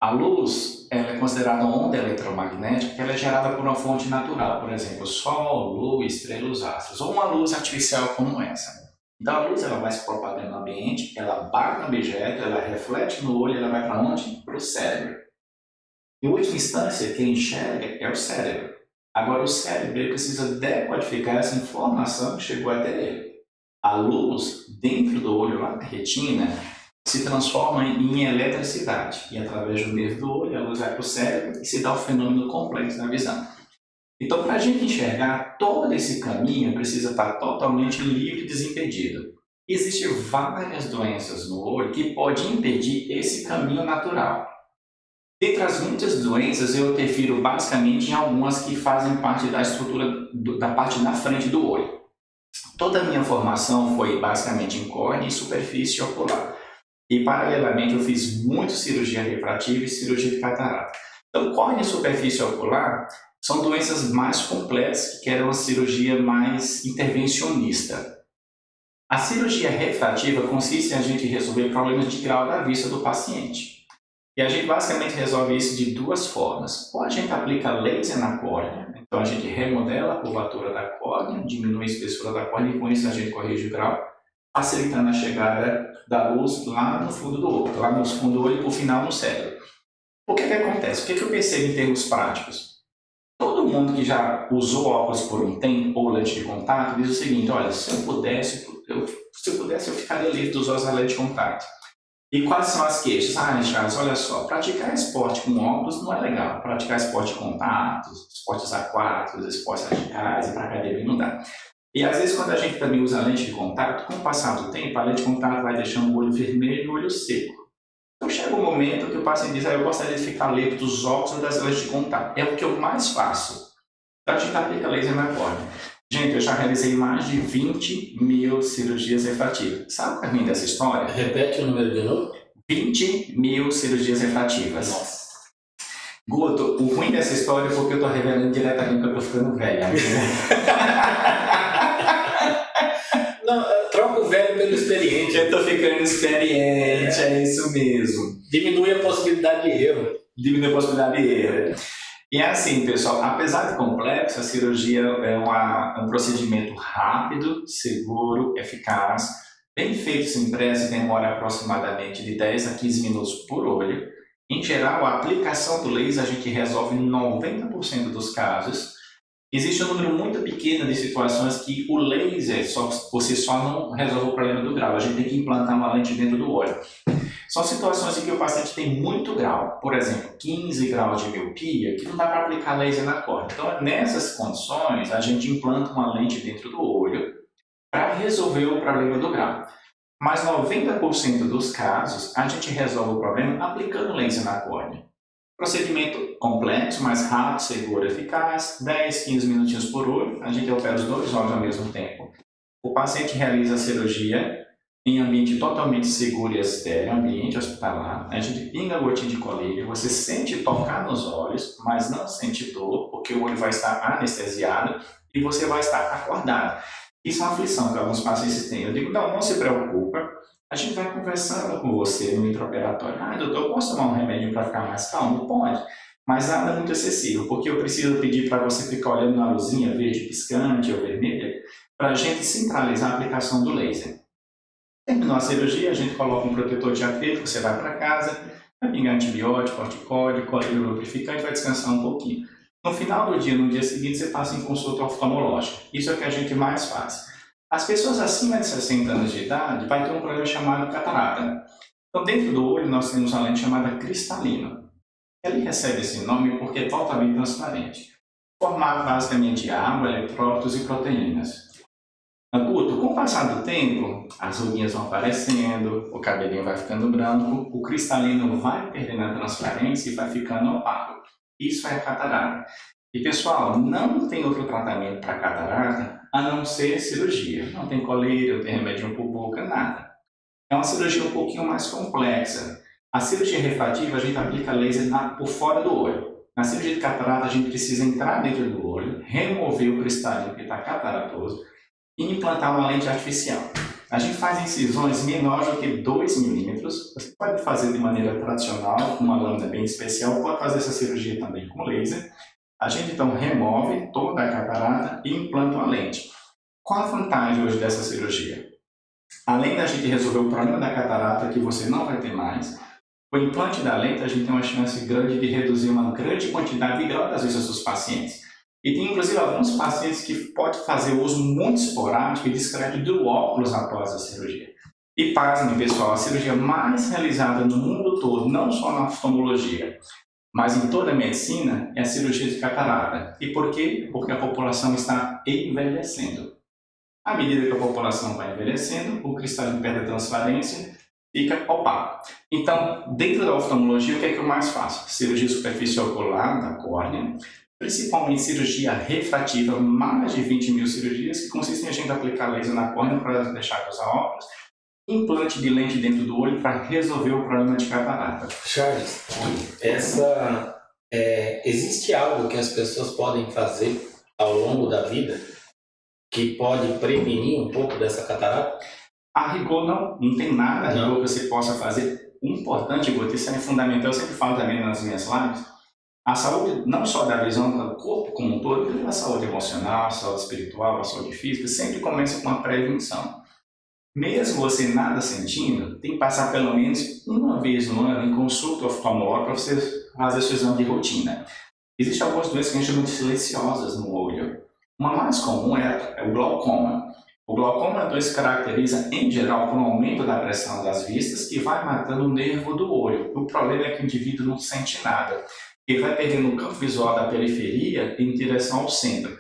A luz, ela é considerada uma onda eletromagnética, que ela é gerada por uma fonte natural, por exemplo, sol, lua, estrelas, astros, ou uma luz artificial como essa. Então a luz ela vai se propagando no ambiente, ela bate no objeto, ela reflete no olho, ela vai para onde? Para o cérebro. Em última instância, quem enxerga é o cérebro. Agora o cérebro ele precisa decodificar essa informação que chegou até ele. A luz dentro do olho, lá na retina, se transforma em eletricidade. E através do nervo do olho, a luz vai para o cérebro e se dá o fenômeno complexo da visão. Então, para a gente enxergar todo esse caminho, precisa estar totalmente livre e desimpedido. Existem várias doenças no olho que podem impedir esse caminho natural. Dentre as muitas doenças, eu interfiro basicamente em algumas que fazem parte da estrutura da parte da frente do olho. Toda a minha formação foi basicamente em córnea e superfície ocular. E, paralelamente, eu fiz muito cirurgia refrativa e cirurgia de catarata. Então, córnea e superfície ocular são doenças mais complexas que querem uma cirurgia mais intervencionista. A cirurgia refrativa consiste em a gente resolver problemas de grau da vista do paciente. E a gente basicamente resolve isso de 2 formas. Ou a gente aplica laser na córnea, então a gente remodela a curvatura da córnea, diminui a espessura da córnea e com isso a gente corrige o grau, facilitando a chegada da luz lá no fundo do olho, lá no fundo do olho e por final no cérebro. O que acontece? O que eu percebo em termos práticos? Todo Todo mundo que já usou óculos por um tempo ou lente de contato diz o seguinte: olha, se eu pudesse, eu ficaria livre dos olhos da lente de contato. E quais são as queixas? Ah, Charles, olha só, praticar esporte com óculos não é legal. Praticar esporte de contato, esportes aquáticos, esportes radicais, ir para academia não dá. E às vezes quando a gente também usa lente de contato, com o passar do tempo, a lente de contato vai deixando o olho vermelho e o olho seco. Então chega um momento que o paciente diz: eu gostaria de ficar livre dos óculos e das lentes de contato. É o que eu mais faço. Então a gente aplica laser na córnea. Gente, eu já realizei mais de 20 mil cirurgias refrativas. Sabe o que é ruim dessa história? Repete o número de novo. 20 mil cirurgias refrativas. Nossa. Guto, o ruim dessa história é porque eu tô revelando diretamente que eu tô ficando velho. Não, troca o velho pelo experiente. Eu tô ficando experiente, é isso mesmo. Diminui a possibilidade de erro. Diminui a possibilidade de erro. E é assim, pessoal, apesar de complexa, a cirurgia é um procedimento rápido, seguro, eficaz, bem feito sem pressa, demora aproximadamente de 10 a 15 minutos por olho. Em geral, a aplicação do laser a gente resolve 90% dos casos. Existe um número muito pequeno de situações que o laser por si só não resolve o problema do grau. A gente tem que implantar uma lente dentro do olho. São situações em que o paciente tem muito grau, por exemplo, 15 graus de miopia, que não dá para aplicar laser na córnea. Então, nessas condições, a gente implanta uma lente dentro do olho para resolver o problema do grau. Mas 90% dos casos, a gente resolve o problema aplicando laser na córnea. Procedimento complexo, mais rápido, seguro, eficaz, 10, 15 minutinhos por olho, a gente opera os dois olhos ao mesmo tempo. O paciente realiza a cirurgia em ambiente totalmente seguro e estéril, ambiente hospitalar. A gente pinga a gotinha de colírio, você sente tocar nos olhos, mas não sente dor, porque o olho vai estar anestesiado e você vai estar acordado. Isso é uma aflição que alguns pacientes têm. Eu digo: não se preocupa, a gente vai conversando com você no intraoperatório. Ah, doutor, eu posso tomar um remédio para ficar mais calmo? Pode, mas nada muito excessivo, porque eu preciso pedir para você ficar olhando na luzinha verde piscante ou vermelha, para a gente centralizar a aplicação do laser. Terminou a cirurgia, a gente coloca um protetor de diafragma, você vai para casa, vai pingar antibiótico, corticóide, colírio lubrificante, vai descansar um pouquinho. No final do dia, no dia seguinte, você passa em consulta oftalmológica. Isso é o que a gente mais faz. As pessoas acima de 60 anos de idade vai ter um problema chamado catarata. Então, dentro do olho, nós temos uma lente chamada cristalina. Ela recebe esse nome porque é totalmente transparente. Formado basicamente de água, eletrólitos e proteínas. Guto, com o passar do tempo, as ruguinhas vão aparecendo, o cabelinho vai ficando branco, o cristalino vai perdendo a transparência e vai ficando opaco. Isso é catarata. E pessoal, não tem outro tratamento para catarata a não ser cirurgia. Não tem colírio, não tem remédio por boca, nada. É uma cirurgia um pouquinho mais complexa. A cirurgia refrativa a gente aplica laser por fora do olho. Na cirurgia de catarata a gente precisa entrar dentro do olho, remover o cristalino que está cataratoso e implantar uma lente artificial. A gente faz incisões menores do que 2 milímetros. Você pode fazer de maneira tradicional, com uma lâmina bem especial, pode fazer essa cirurgia também com laser. A gente então remove toda a catarata e implanta uma lente. Qual a vantagem hoje dessa cirurgia? Além da gente resolver o problema da catarata, que você não vai ter mais, o implante da lente a gente tem uma chance grande de reduzir uma grande quantidade de grau das vistas dos pacientes. E tem inclusive alguns pacientes que podem fazer uso muito esporádico e discreto do óculos após a cirurgia. E pasmem, pessoal, a cirurgia mais realizada no mundo todo, não só na oftalmologia, mas em toda a medicina, é a cirurgia de catarata. E por quê? Porque a população está envelhecendo. À medida que a população vai envelhecendo, o cristalino perde a transparência, fica opaco. Então, dentro da oftalmologia, o que é que eu mais faço? Cirurgia superfície ocular da córnea, principalmente cirurgia refrativa, mais de 20 mil cirurgias, que consistem em a gente aplicar laser na córnea para deixar de usar óculos, implante de lente dentro do olho para resolver o problema de catarata. Charles, existe algo que as pessoas podem fazer ao longo da vida que pode prevenir um pouco dessa catarata? A rigor não tem nada a rigor que você possa fazer. O importante, Guto, isso é fundamental, eu sempre falo também nas minhas lives, a saúde não só da visão do corpo como um todo, a saúde emocional, a saúde espiritual, a saúde física, sempre começa com a prevenção. Mesmo você nada sentindo, tem que passar pelo menos uma vez no ano em consulta oftalmológica para você fazer seu exame de rotina. Existem algumas doenças que a gente chama de silenciosas no olho. Uma mais comum é o glaucoma. O glaucoma é uma doença que caracteriza, em geral, por um aumento da pressão das vistas que vai matando o nervo do olho. O problema é que o indivíduo não sente nada. Ele vai perdendo o campo visual da periferia em direção ao centro.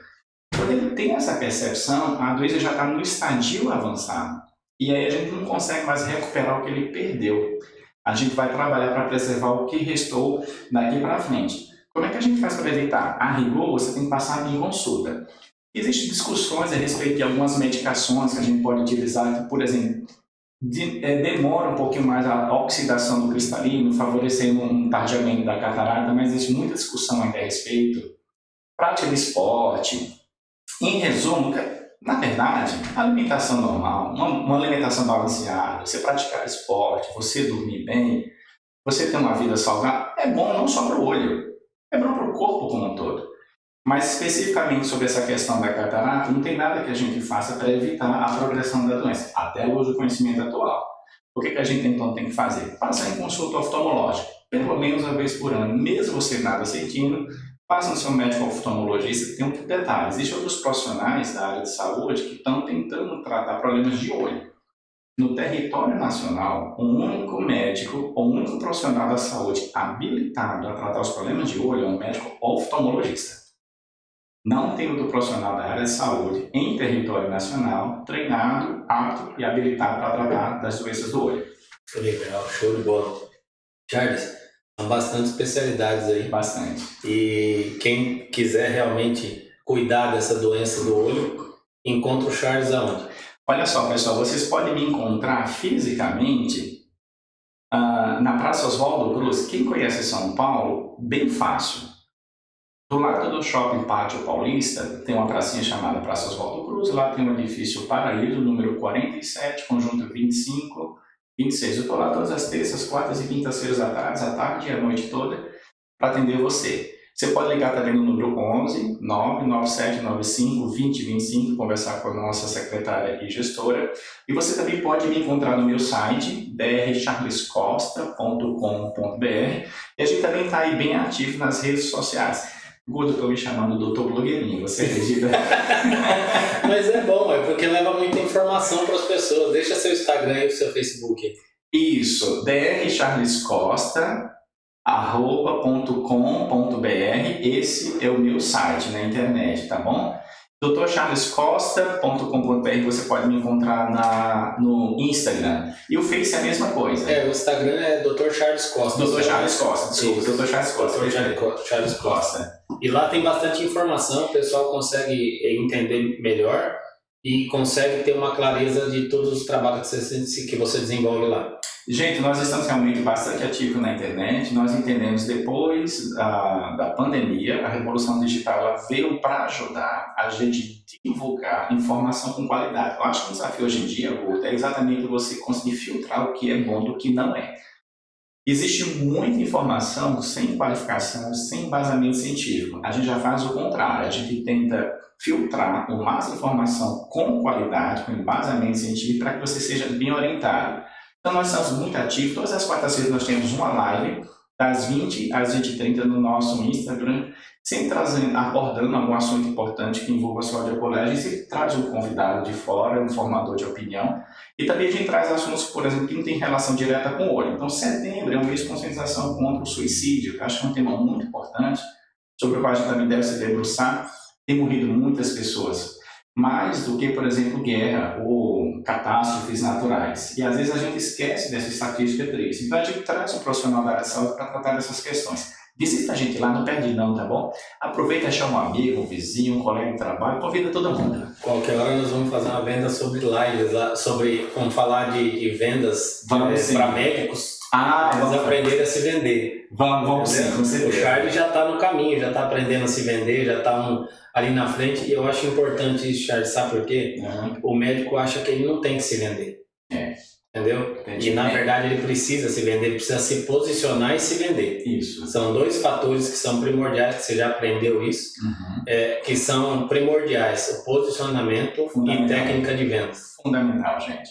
Quando ele tem essa percepção, a doença já está no estadio avançado. E aí a gente não consegue mais recuperar o que ele perdeu. A gente vai trabalhar para preservar o que restou daqui para frente. Como é que a gente faz para evitar? A rigor, você tem que passar em consulta. Existem discussões a respeito de algumas medicações que a gente pode utilizar, que, por exemplo, demora um pouquinho mais a oxidação do cristalino, favorecendo um tardiamento da catarata, mas existe muita discussão ainda a respeito. Prática de esporte. Em resumo, na verdade, a alimentação normal, uma alimentação balanceada, você praticar esporte, você dormir bem, você ter uma vida saudável, é bom não só para o olho, é bom para o corpo como um todo. Mas especificamente sobre essa questão da catarata, não tem nada que a gente faça para evitar a progressão da doença, até hoje o conhecimento atual. O que a gente então tem que fazer? Passar em consulta oftalmológica, pelo menos uma vez por ano, mesmo você nada sentindo, passa no seu médico oftalmologista. Tem um detalhe, existem outros profissionais da área de saúde que estão tentando tratar problemas de olho. No território nacional, um único médico ou um único profissional da saúde habilitado a tratar os problemas de olho é um médico oftalmologista. Não tem outro profissional da área de saúde em território nacional treinado, apto e habilitado para tratar das doenças do olho. Legal, show de bola. Charles, são bastante especialidades aí. Bastante. E quem quiser realmente cuidar dessa doença do olho, encontra o Charles aonde? Olha só, pessoal, vocês podem me encontrar fisicamente na Praça Oswaldo Cruz. Quem conhece São Paulo, bem fácil. Do lado do Shopping Pátio Paulista, tem uma pracinha chamada Praça Oswaldo Cruz. Lá tem o edifício Paraíso, número 47, conjunto 25, 26. Eu estou lá todas as terças, quartas e quintas-feiras à tarde e à noite toda, para atender você. Você pode ligar também no número 11 99795 2025, conversar com a nossa secretária e gestora. E você também pode me encontrar no meu site, drcharlescosta.com.br. E a gente também está aí bem ativo nas redes sociais. Guto, estou me chamando doutor blogueirinho, você acredita? Mas é bom, é porque leva muita informação para as pessoas. Deixa seu Instagram e o seu Facebook. Isso, drcharlescosta.com.br, esse é o meu site na internet, tá bom? drcharlescosta.com.br, você pode me encontrar no Instagram. E o Face é a mesma coisa. O Instagram é Dr. Charles Costa. Dr. Charles Costa, desculpa, Dr. Charles Costa. Dr. Charles Costa. E lá tem bastante informação, o pessoal consegue entender melhor e consegue ter uma clareza de todos os trabalhos que você desenvolve lá. Gente, nós estamos realmente bastante ativos na internet. Nós entendemos depois da pandemia, a revolução digital ela veio para ajudar a gente divulgar informação com qualidade. Eu acho que o desafio hoje em dia, Guto, é exatamente você conseguir filtrar o que é bom do que não é. Existe muita informação sem qualificação, sem embasamento científico. A gente já faz o contrário, a gente tenta filtrar o máximo de informação com qualidade, com embasamento científico, para que você seja bem orientado. Então nós estamos muito ativos, todas as quartas-feiras nós temos uma live, das 20 às 20h30 no nosso Instagram, sempre abordando algum assunto importante que envolva a saúde ocular. A gente traz um convidado de fora, um formador de opinião, e também a gente traz assuntos, por exemplo, que não tem relação direta com o olho. Então setembro é um mês de conscientização contra o suicídio, que eu acho que é um tema muito importante, sobre o qual a gente também deve se debruçar. Tem morrido muitas pessoas, mais do que, por exemplo, guerra ou catástrofes naturais. E às vezes a gente esquece dessa estatística triste. Então a gente traz um profissional da área de saúde para tratar dessas questões. Visita a gente lá, não perde não, tá bom? Aproveita e chama um amigo, um vizinho, um colega de trabalho, convida todo mundo. Qualquer hora nós vamos fazer uma venda sobre lives, vamos falar de vendas para médicos. Eles aprenderem a se vender. Vamos sim, com certeza. O Charles já está no caminho, já está aprendendo a se vender, já está ali na frente. E eu acho importante isso, Charles, sabe por quê? O médico acha que ele não tem que se vender. Entendeu? E na verdade ele precisa se vender, ele precisa se posicionar e se vender. Isso. São dois fatores que são primordiais, que você já aprendeu isso, que são primordiais, o posicionamento e técnica de vendas. Fundamental, gente.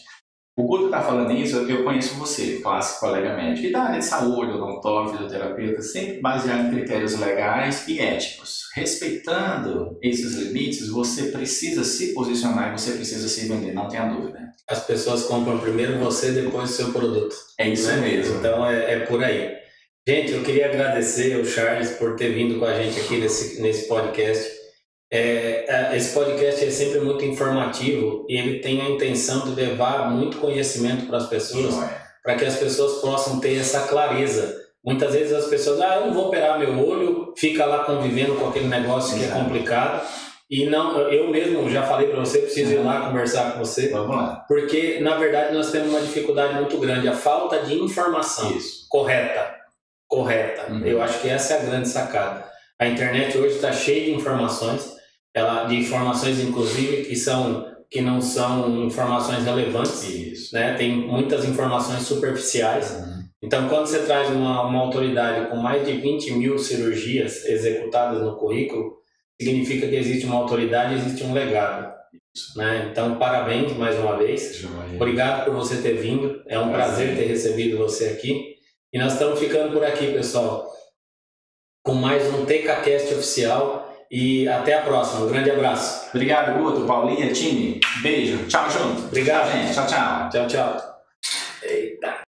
O Guto está falando isso, eu conheço você, clássico colega médico, e da área de saúde, odontólogo, fisioterapeuta, sempre baseado em critérios legais e éticos. Respeitando esses limites, você precisa se posicionar e você precisa se vender, não tenha dúvida. As pessoas compram primeiro você, depois o seu produto. É isso mesmo. Então é por aí. Gente, eu queria agradecer ao Charles por ter vindo com a gente aqui nesse podcast. Esse podcast é sempre muito informativo e ele tem a intenção de levar muito conhecimento para as pessoas, para que as pessoas possam ter essa clareza. Muitas vezes as pessoas, eu não vou operar meu olho, fica lá convivendo com aquele negócio que é complicado. E não, eu mesmo já falei para você, preciso ir lá conversar com você. Vamos lá. Porque, na verdade, nós temos uma dificuldade muito grande, a falta de informação correta. Eu acho que essa é a grande sacada. A internet hoje está cheia de informações, inclusive que não são informações relevantes, né? Tem muitas informações superficiais. Então, quando você traz uma autoridade com mais de 20 mil cirurgias executadas no currículo, significa que existe uma autoridade, existe um legado. Né? Então, parabéns mais uma vez. Obrigado por você ter vindo. É um prazer ter recebido você aqui. E nós estamos ficando por aqui, pessoal, com mais um TKCast oficial. E até a próxima. Um grande abraço. Obrigado, Guto, Paulinha, time. Beijo. Tchau, junto. Obrigado. Tchau, gente. Tchau, tchau. Tchau, tchau.